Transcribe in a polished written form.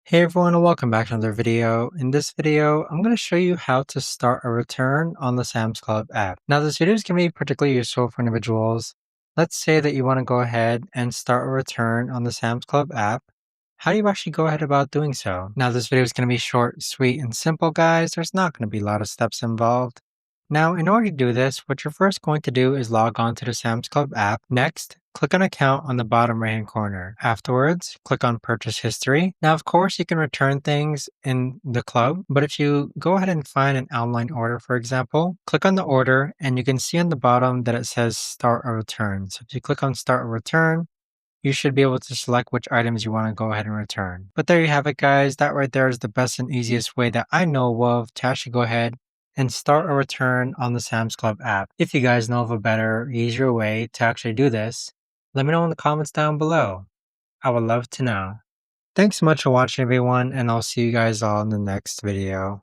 Hey everyone, and welcome back to another video. In this video, I'm going to show you how to start a return on the Sam's Club app. Now, this video is going to be particularly useful for individuals. Let's say that you want to go ahead and start a return on the Sam's Club app. How do you actually go ahead about doing so? Now, this video is going to be short, sweet, and simple, guys. There's not going to be a lot of steps involved. Now, in order to do this, what you're first going to do is log on to the Sam's Club app. Next, click on Account on the bottom right hand corner. Afterwards, click on Purchase History. Now, of course, you can return things in the club, but if you go ahead and find an online order, for example, click on the order and you can see on the bottom that it says Start a Return. So if you click on Start a Return, you should be able to select which items you want to go ahead and return. But there you have it, guys. That right there is the best and easiest way that I know of to actually go ahead and start a return on the Sam's Club app. If you guys know of a better, easier way to actually do this, let me know in the comments down below. I would love to know. Thanks so much for watching, everyone, and I'll see you guys all in the next video.